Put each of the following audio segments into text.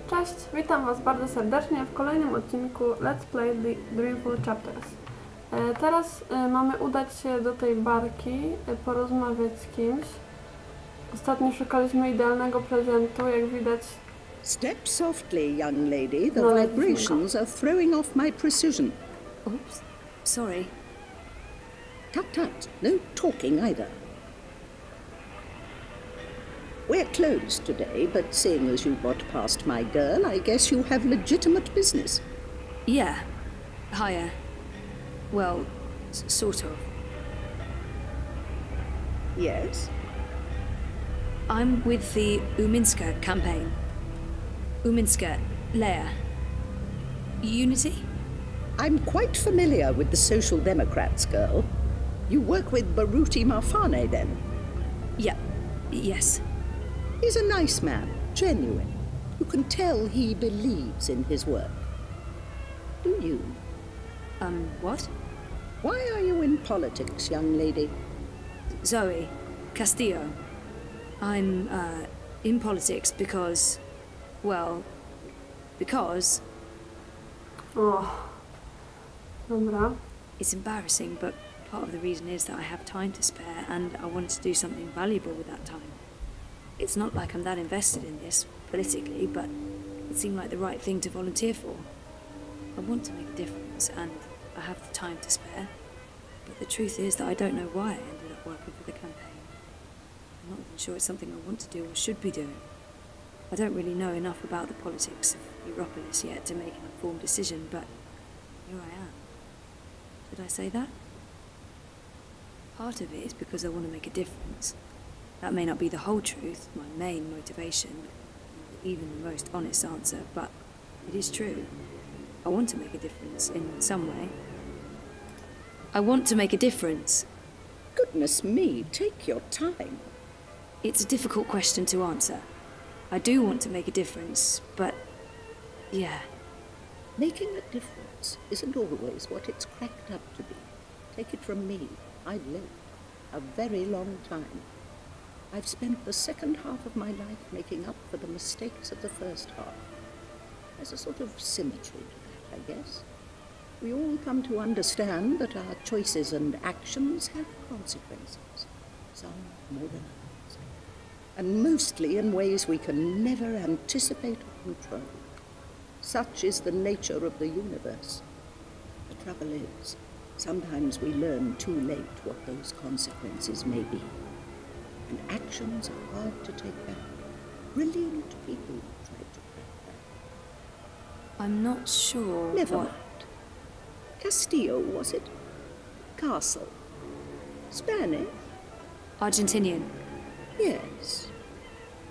Cześć, witam Was bardzo serdecznie w kolejnym odcinku Let's Play Dreamfall Chapters. Teraz mamy udać się do tej barki, porozmawiać z kimś. Ostatnio szukaliśmy idealnego prezentu, jak widać. Step softly, young lady. The vibrations are throwing off my precision. Oops, sorry. Tut tut, no talking either. We're closed today, but seeing as you got past my girl, I guess you have legitimate business. Yeah. Hiya. Well, sort of. Yes? I'm with the Uminska campaign. Uminska, Leia. Unity? I'm quite familiar with the Social Democrats, girl. You work with Baruti Marfane, then? Yeah. Yes. He's a nice man, genuine. You can tell he believes in his work. Do you? What? Why are you in politics, young lady? Zoe Castillo. I'm, in politics because... well... because... O, dobra. It's embarrassing, but part of the reason is that I have time to spare and I wanted to do something valuable with that time. It's not like I'm that invested in this, politically, but it seemed like the right thing to volunteer for. I want to make a difference, and I have the time to spare. But the truth is that I don't know why I ended up working for the campaign. I'm not even sure it's something I want to do or should be doing. I don't really know enough about the politics of Europolis yet to make an informed decision, but here I am. Did I say that? Part of it is because I want to make a difference. That may not be the whole truth, my main motivation, even the most honest answer, but it is true. I want to make a difference in some way. I want to make a difference. Goodness me, take your time. It's a difficult question to answer. I do want to make a difference, but yeah. Making a difference isn't always what it's cracked up to be. Take it from me, I've lived a very long time. I've spent the second half of my life making up for the mistakes of the first half. There's a sort of symmetry to that, I guess. We all come to understand that our choices and actions have consequences, some more than others, and mostly in ways we can never anticipate or control. Such is the nature of the universe. The trouble is, sometimes we learn too late what those consequences may be. And actions are hard to take back. Brilliant people try to crack that. I'm not sure. Never what... mind. Castillo, was it? Castle. Spanish? Argentinian. Yes.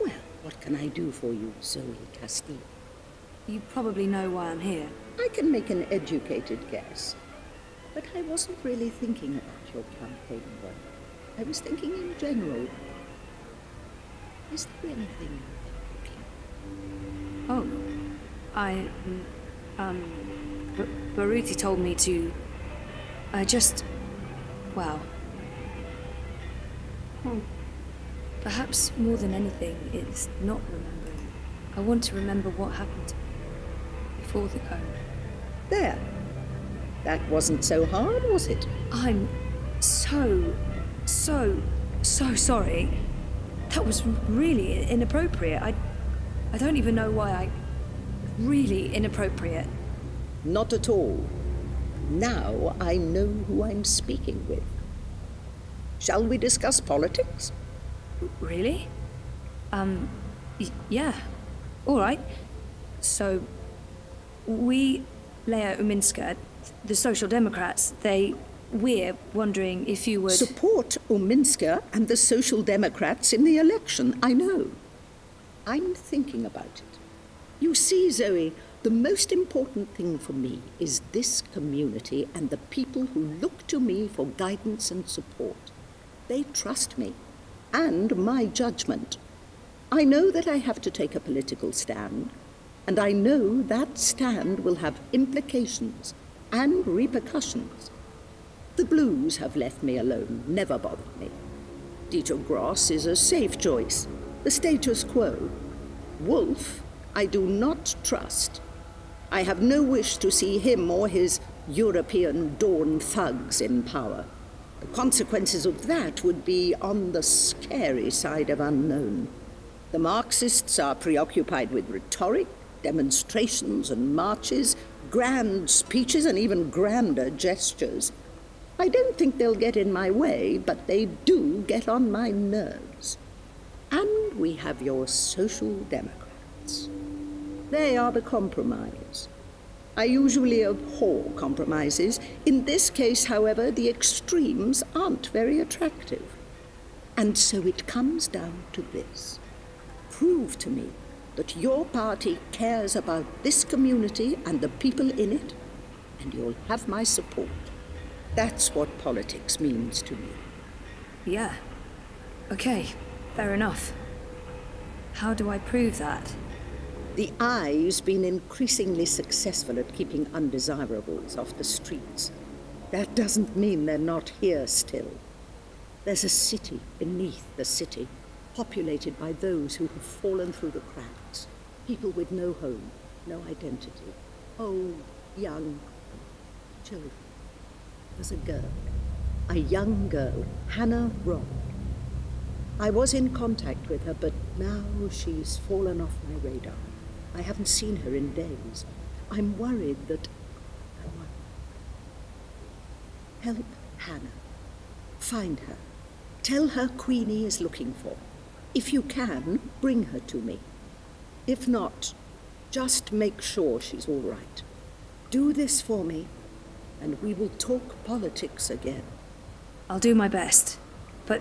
Well, what can I do for you, Zoe Castillo? You probably know why I'm here. I can make an educated guess. But I wasn't really thinking about your campaign work. I was thinking in general. Is there anything Oh, Baruti told me to... well... Perhaps more than anything, it's not remembering. I want to remember what happened to me before the code. There. That wasn't so hard, was it? I'm so sorry. That was really inappropriate. I don't even know why I... Really inappropriate. Not at all. Now I know who I'm speaking with. Shall we discuss politics? Really? Yeah. All right. So, we, Leia Uminska, the Social Democrats, we're wondering if you would... Support Uminska and the Social Democrats in the election, I know. I'm thinking about it. You see, Zoe, the most important thing for me is this community and the people who look to me for guidance and support. They trust me, and my judgment. I know that I have to take a political stand, and I know that stand will have implications and repercussions. The Blues have left me alone, never bothered me. Dieter Gross is a safe choice, the status quo. Wolf I do not trust. I have no wish to see him or his European dawn thugs in power. The consequences of that would be on the scary side of unknown. The Marxists are preoccupied with rhetoric, demonstrations and marches, grand speeches and even grander gestures. I don't think they'll get in my way, but they do get on my nerves. And we have your Social Democrats. They are the compromise. I usually abhor compromises. In this case, however, the extremes aren't very attractive. And so it comes down to this. Prove to me that your party cares about this community and the people in it, and you'll have my support. That's what politics means to me. Yeah. Okay, fair enough. How do I prove that? The Eye's been increasingly successful at keeping undesirables off the streets. That doesn't mean they're not here still. There's a city beneath the city, populated by those who have fallen through the cracks. People with no home, no identity. Old, young, children. There's a girl, a young girl, Hanna. I was in contact with her, but now she's fallen off my radar. I haven't seen her in days. I'm worried that... Help Hanna. Find her. Tell her Queenie is looking for. If you can, bring her to me. If not, just make sure she's all right. Do this for me, and we will talk politics again. I'll do my best. But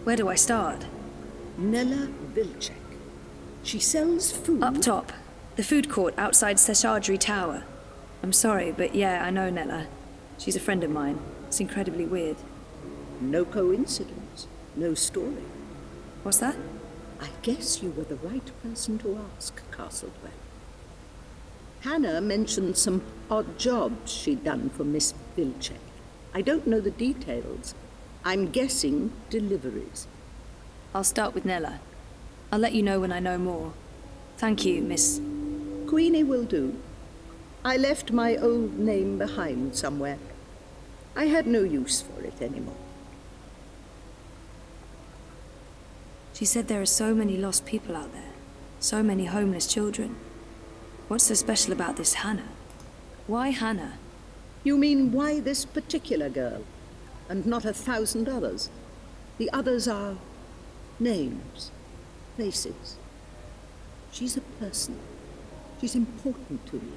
where do I start? Nella Vilcek. She sells food... Up top. The food court outside Seshadri Tower. I'm sorry, but yeah, I know Nella. She's a friend of mine. It's incredibly weird. No coincidence. No story. What's that? I guess you were the right person to ask, Castlewell. Hanna mentioned some odd jobs she'd done for Miss Vilcek. I don't know the details. I'm guessing deliveries. I'll start with Nella. I'll let you know when I know more. Thank you, Miss... Queenie will do. I left my old name behind somewhere. I had no use for it anymore. She said there are so many lost people out there. So many homeless children. What's so special about this Hanna? Why Hanna? You mean why this particular girl, and not 1,000 others? The others are names, places. She's a person. She's important to me.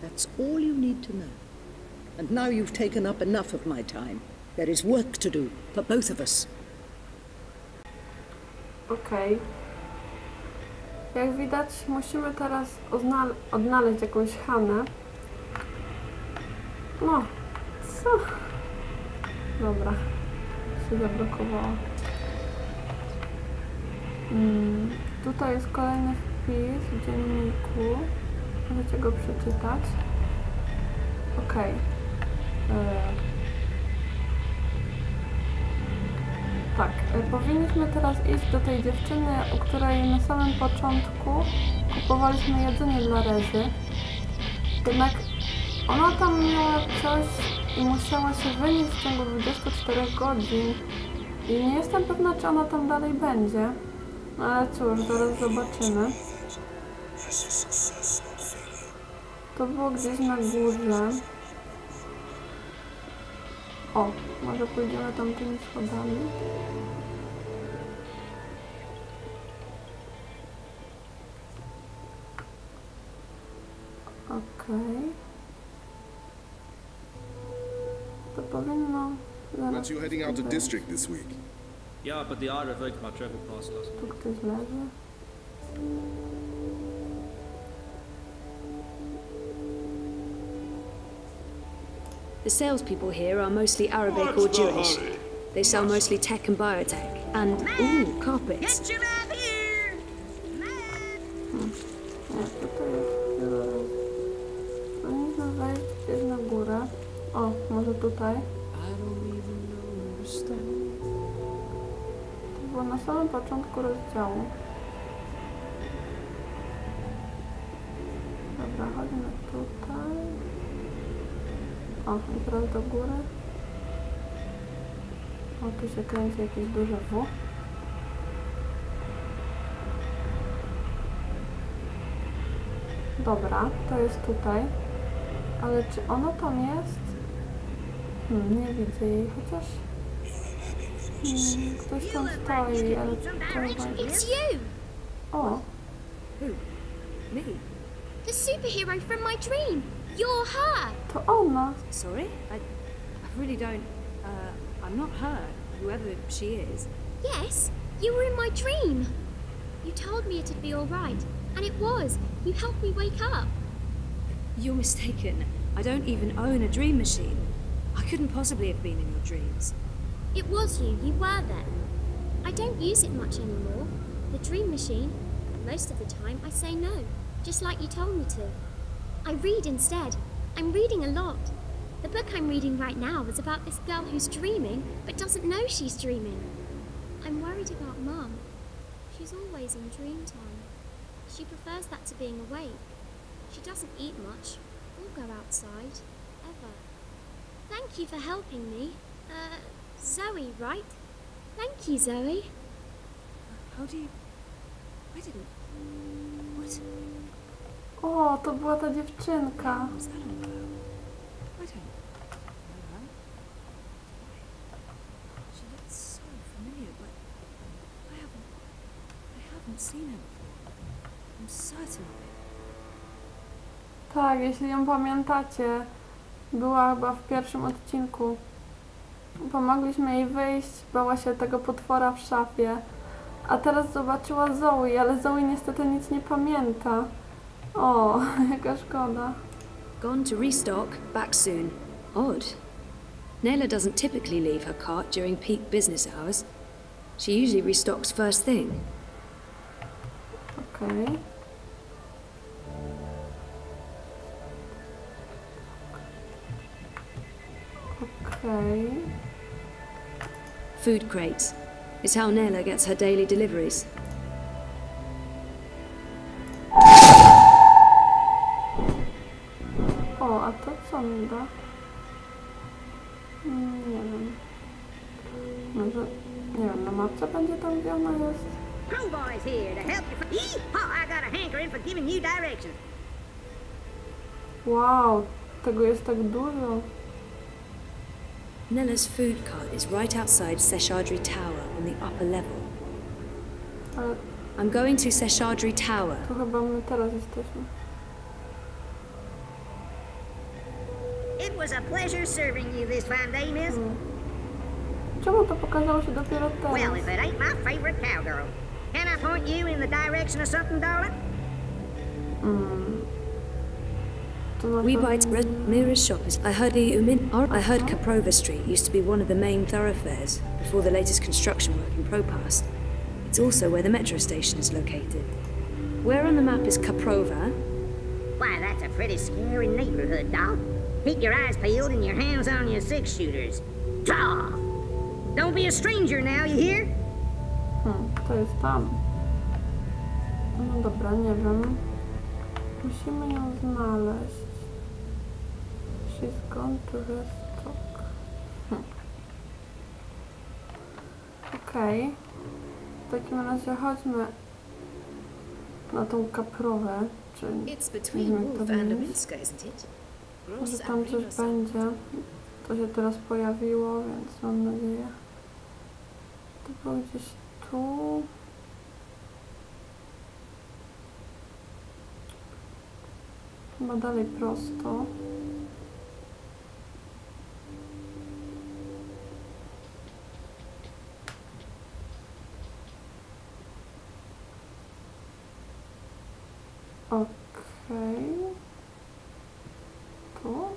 That's all you need to know. And now you've taken up enough of my time. There is work to do for both of us. Okej. Jak widać, musimy teraz odnaleźć jakąś Hannę. No, co? Dobra, się zablokowało. Tutaj jest kolejny wpis w dzienniku. Możecie go przeczytać. Okej. Tak, powinniśmy teraz iść do tej dziewczyny, u której na samym początku kupowaliśmy jedzenie dla Rezy. Jednak ona tam miała coś i musiała się wynieść w ciągu 24 godzin. I nie jestem pewna, czy ona tam dalej będzie. No ale cóż, zaraz zobaczymy. To było gdzieś na górze. O, może pójdziemy tam tymi schodami. Okej. To powinno... Aren't you heading out to district this week? Yeah, but the I revoked my travel pass last Tu week. ktoś leży. The salespeople here are mostly Arabic or Jewish. They sell mostly tech and biotech. And, ooh, carpets. Nie, tutaj jest wiele razy. Powinniśmy wejść gdzieś na górę. O, może tutaj. To było na samym początku rozdziału. Dobra, chodźmy tutaj. O, i teraz do góry. O, tu się kręci jakieś duże W. Dobra, to jest tutaj. Ale czy ona tam jest? Nie widzę jej, chociaż... ktoś tam stoi, ale to chyba... It's you! O, Who? Me? The superhero from my dream! You're her! to ona! Sorry? I really don't... I'm not her, whoever she is. Yes, you were in my dream! You told me it'd be alright, and it was. You helped me wake up. You're mistaken. I don't even own a dream machine. I couldn't possibly have been in your dreams. It was you, you were there. I don't use it much anymore. The dream machine. Most of the time I say no, just like you told me to. I read instead. I'm reading a lot. The book I'm reading right now is about this girl who's dreaming, but doesn't know she's dreaming. I'm worried about Mum. She's always in dream time. She prefers that to being awake. She doesn't eat much, or go outside, ever. Thank you for helping me. Zoe, right? Thank you, Zoe. How do you... I didn't... What? O, to była ta dziewczynka. What was that all about? I don't know her. She looks so familiar, but I haven't seen her before. I'm certain of it. Tak, jeśli ją pamiętacie, była chyba w pierwszym odcinku. Pomogliśmy jej wyjść, bała się tego potwora w szafie. A teraz zobaczyła Zoe, ale Zoe niestety nic nie pamięta. O, jaka szkoda. Gone to restock, back soon. Odd. Nayla doesn't typically leave her cart during peak business hours. She usually restocks first thing. Okej. Okej. Food crates. It's how Nayla gets her daily deliveries. O, a to co mi da? Nie wiem. Może, nie wiem, na mapce będzie tam, gdzie ona jest? Crowboy's here to help you. Yeehaw! I got a hankering for giving you directions. Wow, tego jest tak dużo. Nella's food cart is right outside Seshadri Tower on the upper level. Ale I'm going to Seshadri Tower. to chyba my teraz jesteśmy. It was a pleasure serving you this fine day, miss. Czemu to pokazało się dopiero Well, teraz? if it ain't my favorite cowgirl. Can I point you in the direction of something, darling? To na We pewno- buy Mira's shop is. I heard Caprova Street used to be one of the main thoroughfares before the latest construction work in Propast. It's also where the metro station is located. Where on the map is Caprova? Why, that's a pretty scary neighborhood, dog. Keep your eyes peeled and your hands on your six-shooters. Draw! Don't be a stranger now, you hear? To jest tam. No dobra, nie wiem. Musimy ją znaleźć. She's gone to restock. Okej. W takim razie chodźmy na tą kaprowę, czy It's nie between wiem jak to Wolf and powiedzieć. Minska, isn't it? Może tam coś będzie. To się teraz pojawiło, więc mam nadzieję. To było gdzieś tu. Chyba dalej prosto. Okej. Tu.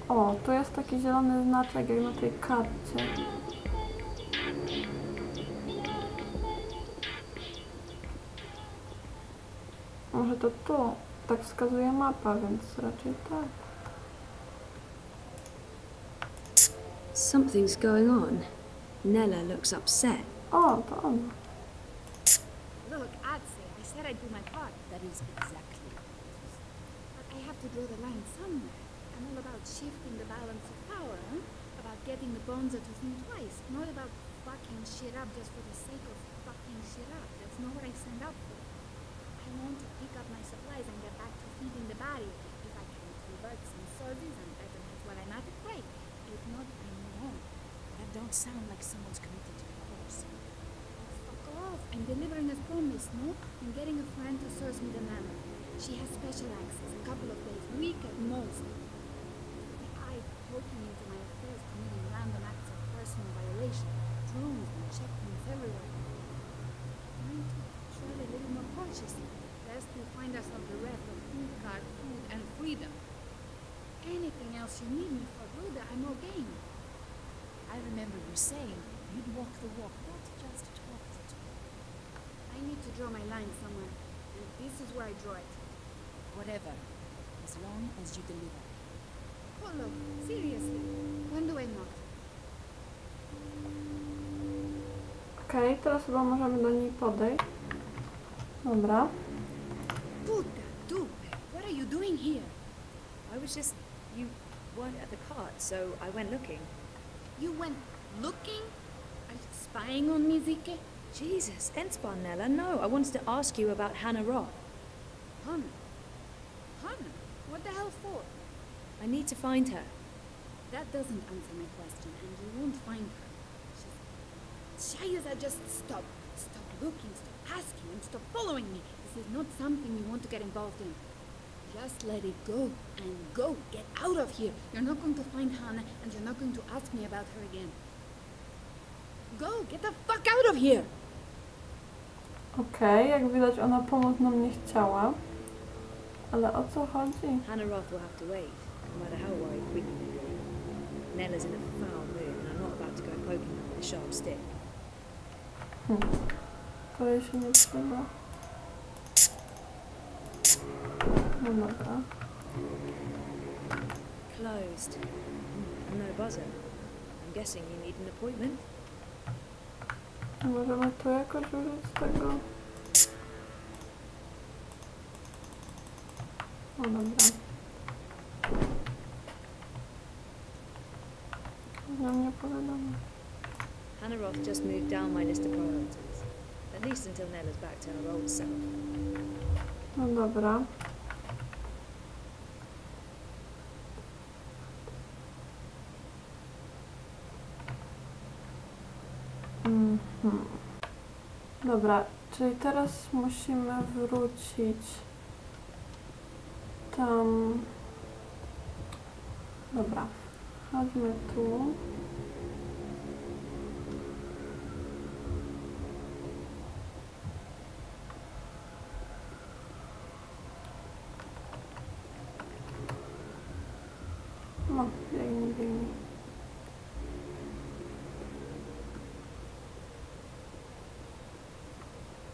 O, tu jest taki zielony znaczek jak na tej karcie. Może to tu. Tak wskazuje mapa, więc raczej tak. Something's going on. Nella looks upset. O, to ona. Look, I said I'd do my part. That is exactly what it is. But I have to draw the line somewhere. I'm all about shifting the balance of power, huh? About getting the Bonza to think twice. Not about fucking shit up just for the sake of fucking shit up. That's not what I signed up for. I want to pick up my supplies and get back to feeding the body. If I can revert some sources and recognize what I'm at, great. If not, I move on. That don't sound like someone's committed to the cause. Fuck off. I'm delivering as promised, no? I'm getting a friend to source me the manor. She has special access, a couple of days, week at most. The eye poking into my affairs, committing random acts of personal violation. Drones and checkpoints everywhere. I need to tread a little more cautiously, lest we find ourselves bereft of food card, food, and freedom. Anything else you need me for, Buddha, I'm all game. I remember you saying you'd walk the walk, not just talk the talk. I need to draw my line somewhere, and this is where I draw it. Whatever, as long as you deliver. Oh look, seriously, when do I knock? Okej, teraz chyba możemy do niej podejść. Dobra. Puta dupe, what are you doing here? I was just... You weren't at the cart, so I went looking. You went looking? Are you spying on me, Zike? Jesus, Enspan, Nella, no. I wanted to ask you about Hanna Roth. Hanna? Hanna? What the hell for? I need to find her. That doesn't answer my question, and you won't find her. Shayaza, just stop. Stop looking, stop asking, and stop following me. This is not something you want to get involved in. Just let it go, and go. Get out of here. You're not going to find Hanna, and you're not going to ask me about her again. Go, get the fuck out of here! Okej, jak widać ona pomóc nam nie chciała. Ale o co chodzi? Hanna Roth will have to wait, no matter how worried we can be. Nella's in a foul mood, and I'm not about to go poking her with a sharp stick. To jej się nie przyda. No dobra. Closed. No buzzer. I'm guessing you need an appointment. Możemy tu jakoś użyć tego. O dobra. Nam nie powiadomo. Hanna Roth just moved down my list of priorities. At least until Nella's back to her old self. No dobra. Dobra, czyli teraz musimy wrócić tam. Dobra, chodźmy tu. No, biegnij, biegnij.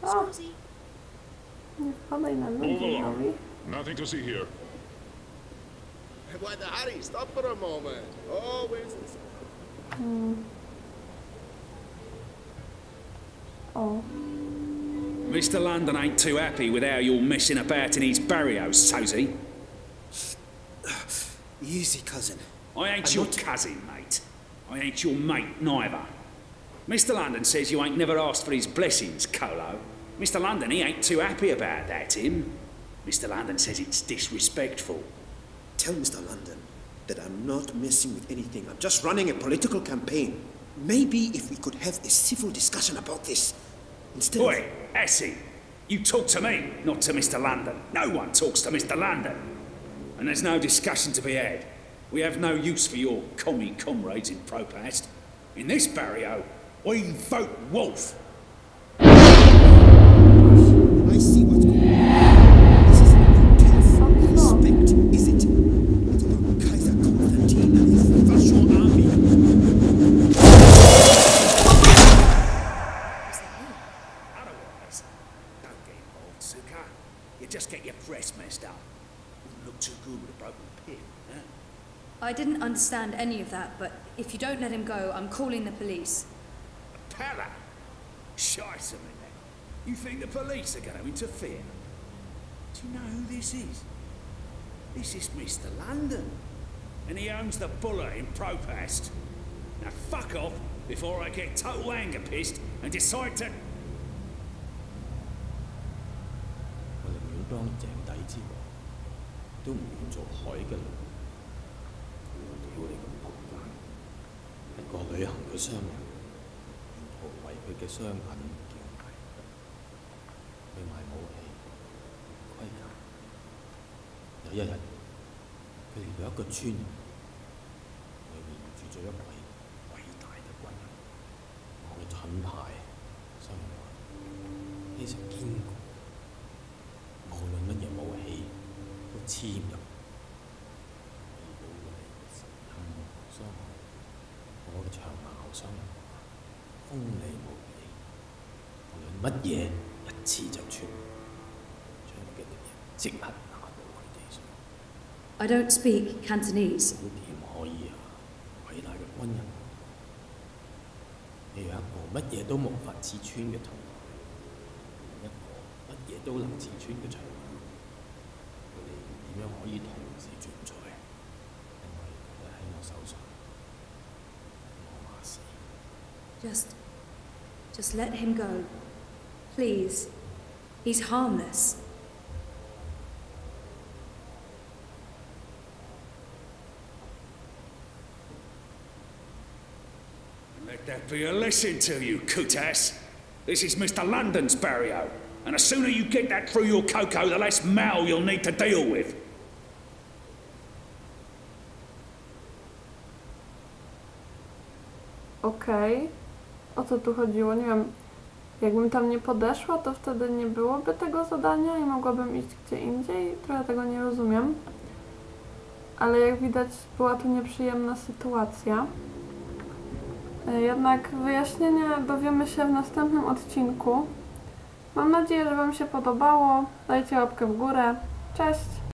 O! Nie wpadaj na ludzi, Joey. Nothing to see here. Why, the Harry, stop for a moment. Oh, where's this? O. Mr. London ain't too happy with how you're messing about in his barrios, so's he? Easy, cousin. I ain't your cousin, mate. I ain't your mate, neither. Mr. London says you ain't never asked for his blessings, Colo. Mr. London, he ain't too happy about that, him. Mr. London says it's disrespectful. Tell Mr. London that I'm not messing with anything. I'm just running a political campaign. Maybe if we could have a civil discussion about this instead of... Oi, Essie, you talk to me, not to Mr. London. No one talks to Mr. London. And there's no discussion to be had. We have no use for your commie comrades in Propast. In this barrio, we vote wolf. I see what's going on. This is an hotel for respect, is it? What about Kaiser Constantine and his virtual army? Otherwise, don't get involved, Suka. You just get your dress messed up. Wouldn't look too good with a broken pin, huh? I didn't understand any of that, but if you don't let him go, I'm calling the police. Pella! Scheiße, man. You think the police are going to interfere? Do you know who this is? This is Mr. London. And he owns the bullet in Propast. Now fuck off before I get total anger pissed and decide to... 我寧願當井底之王，都唔願做海嘅龍。屌你咁仆街！一個旅行嘅商人，沿途為佢嘅商品叫賣，去賣武器、盔甲。有一日，佢嚟到一個村，裏面住咗一位偉大嘅軍人，我嘅盾牌相環，非常堅固。 無論乜嘢武器都黐唔入，可以保護你任何傷害。我嘅長矛相鋒利無比，無論乜嘢一刺就穿，將你嘅敵人即刻打到佢地上。I don't speak Cantonese. 點可以啊？偉大嘅軍人，你有一個乜嘢都無法刺穿嘅盾牌，一個乜嘢都能刺穿嘅長矛。 佢哋點樣可以同時存在？因為佢哋喺我手上，我話事。Just let him go, please. He's harmless. Let that be a lesson to you, Kutass. This is Mr. London's barrio. And the sooner you get that through your cocoa, the less mal you'll need to deal with. Okej. O co tu chodziło? Nie wiem. Jakbym tam nie podeszła, to wtedy nie byłoby tego zadania i mogłabym iść gdzie indziej. Trochę tego nie rozumiem. Ale jak widać, była tu nieprzyjemna sytuacja. Jednak wyjaśnienia dowiemy się w następnym odcinku. Mam nadzieję, że Wam się podobało. Dajcie łapkę w górę. Cześć!